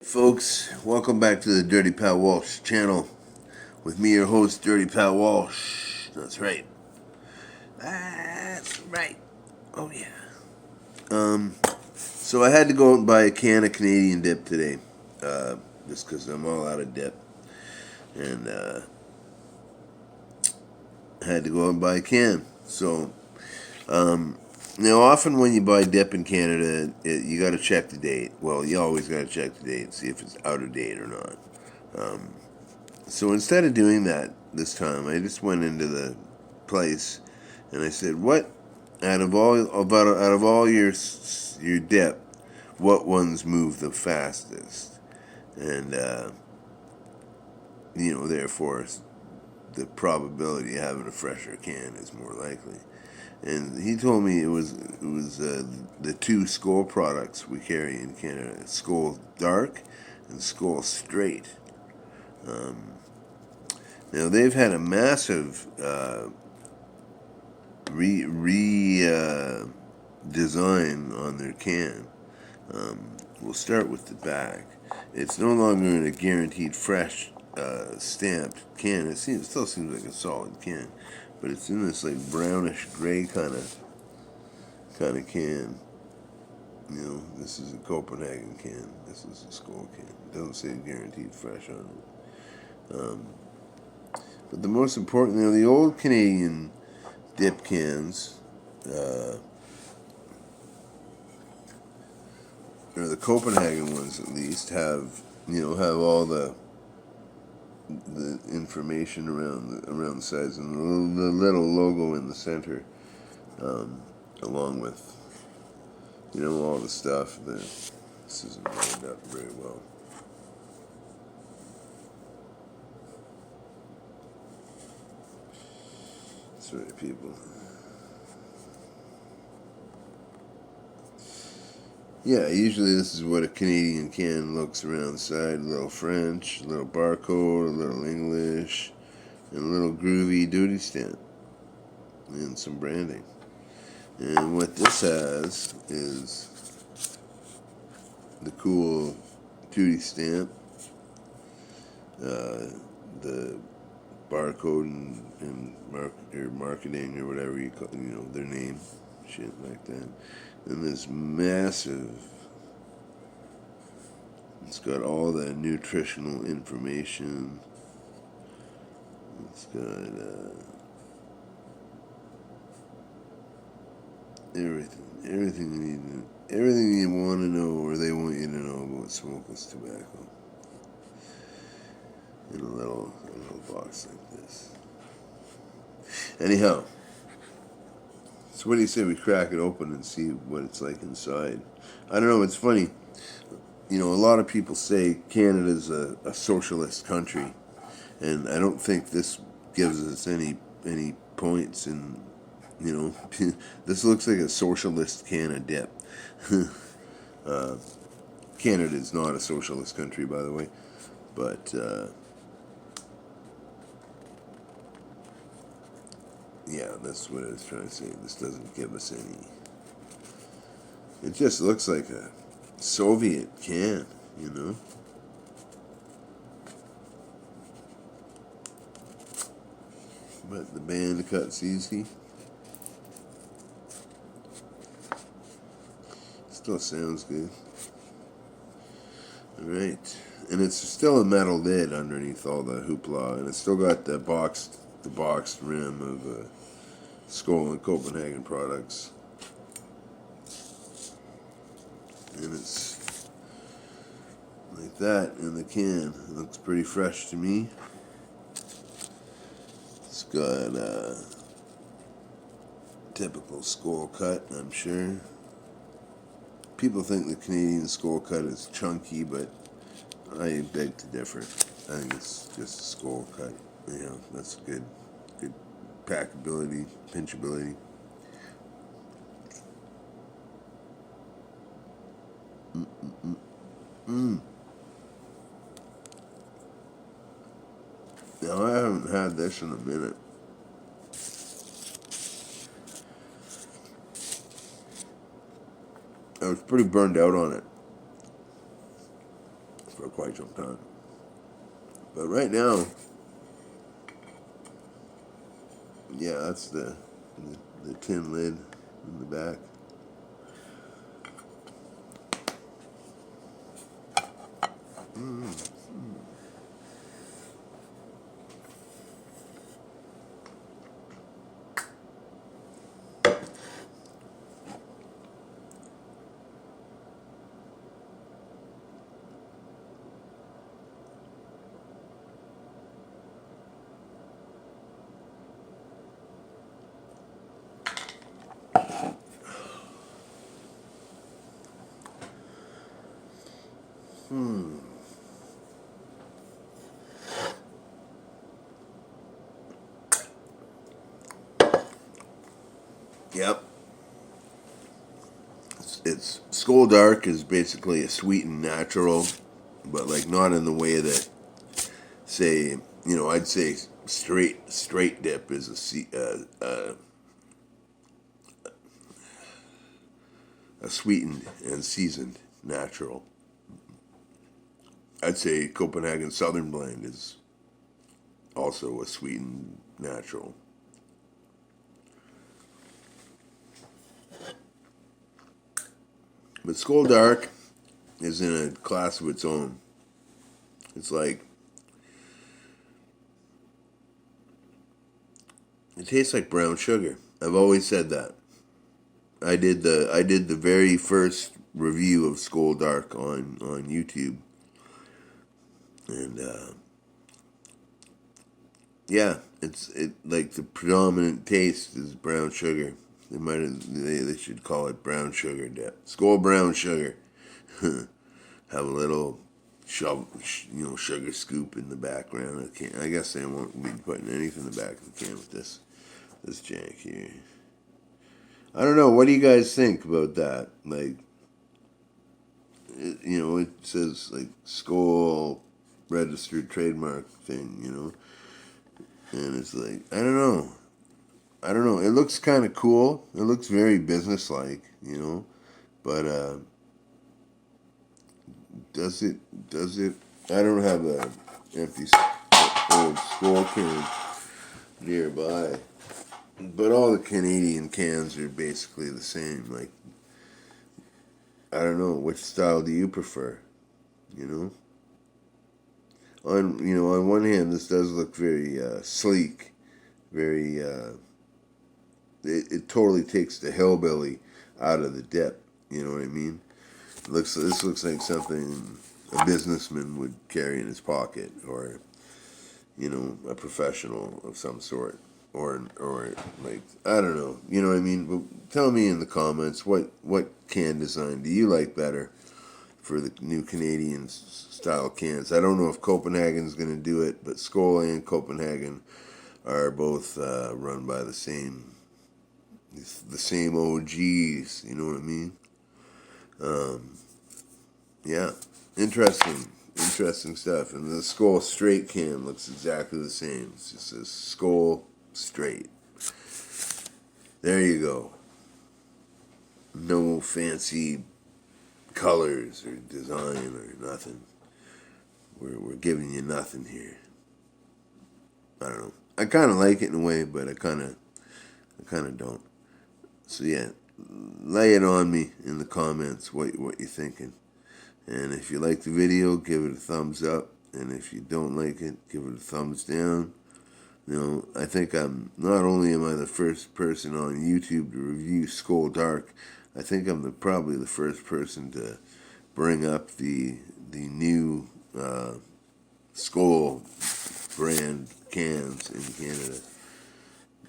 Folks, welcome back to the Dirty Pat Walsh channel with me, your host, Dirty Pat Walsh. That's right. That's right. Oh, yeah. So I had to go out and buy a can of Canadian dip today, just because I'm all out of dip. And I had to go out and buy a can. So, now, often when you buy dip in Canada, you got to check the date. Well, you always got to check the date and see if it's out of date or not. So instead of doing that this time, I just went into the place and I said, "What out of all your dip, what ones move the fastest?" And therefore, the probability of having a fresher can is more likely. And he told me it was the two Skoal products we carry in Canada: Skoal Dark and Skoal Straight. Now they've had a massive design on their can. We'll start with the back. It's no longer in a guaranteed fresh stamped can. It still seems like a solid can, but it's in this like brownish gray kind of can. This is a Copenhagen can. This is a Skoal can. It doesn't say guaranteed fresh on it. But the most important, the old Canadian dip cans, or the Copenhagen ones at least, have all the information around the sides and the little logo in the center, along with all the stuff. This isn't lined up very well. Sorry, people. Yeah, usually this is what a Canadian can looks around the side. A little French, a little barcode, a little English, and a little groovy duty stamp. And some branding. And what this has is the cool duty stamp, the barcode and marketing or whatever you call, their name, shit like that. And this massive, it's got all the nutritional information. It's got everything you want to know, or they want you to know about smokeless tobacco. In a little box like this. Anyhow, so what do you say we crack it open and see what it's like inside? I don't know, it's funny. A lot of people say Canada's a socialist country, and I don't think this gives us any points in, this looks like a socialist can of dip. Canada is not a socialist country, by the way, but yeah, that's what I was trying to say. This doesn't give us any. It just looks like a Soviet can, But the band cuts easy. Still sounds good. Alright. And it's still a metal lid underneath all the hoopla, and it's still got the boxed rim of Skoal and Copenhagen products. And it's like that in the can. It looks pretty fresh to me. It's got a typical Skoal cut, I'm sure. People think the Canadian Skoal cut is chunky, but I beg to differ. I think it's just a Skoal cut. That's good packability, pinchability. Now, I haven't had this in a minute. I was pretty burned out on it. for quite some time. But right now, yeah, that's the tin lid in the back. Yep. It's Skoal Dark is basically a sweetened natural, but like not in the way that, say, I'd say straight dip is a sweetened and seasoned natural. I'd say Copenhagen Southern Blend is also a sweetened natural. But Skoal Dark is in a class of its own. It's like it tastes like brown sugar. I've always said that. I did the very first review of Skoal Dark on YouTube, and yeah, it like the predominant taste is brown sugar. They should call it brown sugar dip. Skoal brown sugar. Have a little sugar scoop in the background. I guess they won't be putting anything in the back of the can with this jank here. I don't know. What do you guys think about that? Like, it says like Skoal registered trademark thing, and it's like I don't know. I don't know. It looks kind of cool. It looks very business-like, but does it? I don't have a empty old Skoal can nearby, but all the Canadian cans are basically the same. Like, I don't know, which style do you prefer? On one hand, this does look very sleek, very. It totally takes the hillbilly out of the dip. You know what I mean? This looks like something a businessman would carry in his pocket, or a professional of some sort, or like I don't know. You know what I mean? But tell me in the comments what can design do you like better for the new Canadian style cans. I don't know if Copenhagen's going to do it, but Skoal and Copenhagen are both run by the same OGs. You know what I mean? Yeah, interesting stuff. And the Skoal straight can looks exactly the same. It just says Skoal straight. There you go. No fancy colors or design or nothing. We're giving you nothing here. I don't know. I kind of like it in a way, but I kind of don't. So yeah, lay it on me in the comments what you're thinking. And if you like the video, give it a thumbs up. And if you don't like it, give it a thumbs down. I think not only am I the first person on YouTube to review Skoal Dark, I think I'm probably the first person to bring up the new Skoal brand cans in Canada.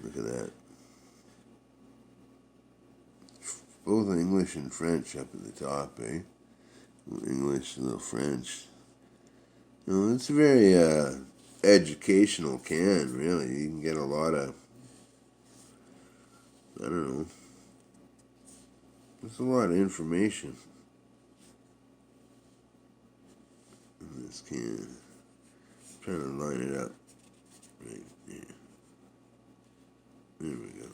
Look at that. Both English and French up at the top, eh? A little English, a little French. It's a very educational can, really. You can get a lot of, I don't know, there's a lot of information in this can. I'm trying to line it up right there. There we go.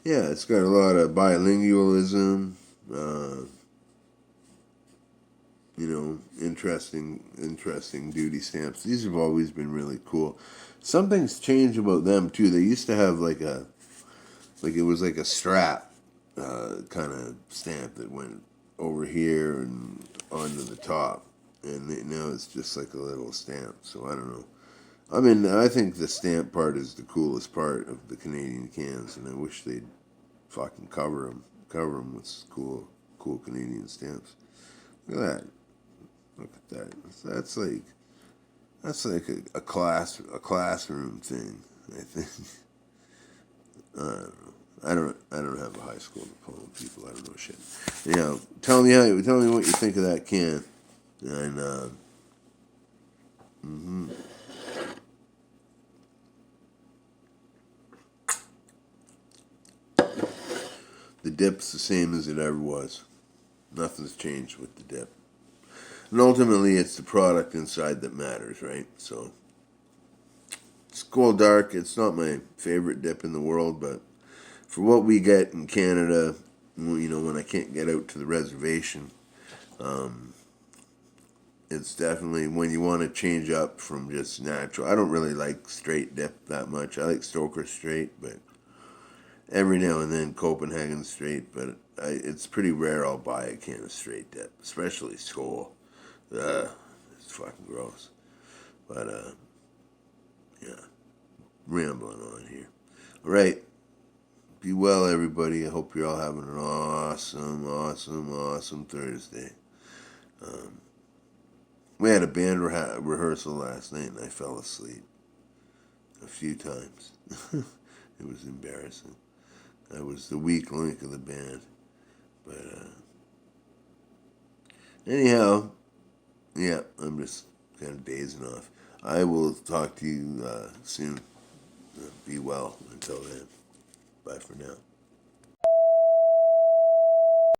Yeah, it's got a lot of bilingualism, interesting duty stamps. These have always been really cool. Something's changed about them too. They used to have like it was like a strap kind of stamp that went over here and onto the top, and now it's just like a little stamp. So I don't know. I mean, I think the stamp part is the coolest part of the Canadian cans, and I wish they'd fucking cover them with cool Canadian stamps. Look at that. Look at that. That's like a classroom thing. I think. I don't know. I don't have a high school diploma, people. I don't know shit. Tell me what you think of that can. And the dip's the same as it ever was. Nothing's changed with the dip. And ultimately, it's the product inside that matters, right? So, Skoal Dark, it's not my favorite dip in the world, but for what we get in Canada, when I can't get out to the reservation, it's definitely when you want to change up from just natural. I don't really like straight dip that much. I like Stoker straight, but every now and then Copenhagen straight, but it's pretty rare I'll buy a can of straight dip, especially Skoal. It's fucking gross. But, yeah, rambling on here. All right. Be well, everybody. I hope you're all having an awesome Thursday. We had a band rehearsal last night, and I fell asleep a few times. It was embarrassing. I was the weak link of the band. But, anyhow, yeah, I'm just kind of dazing off. I will talk to you soon. Be well until then. Bye for now.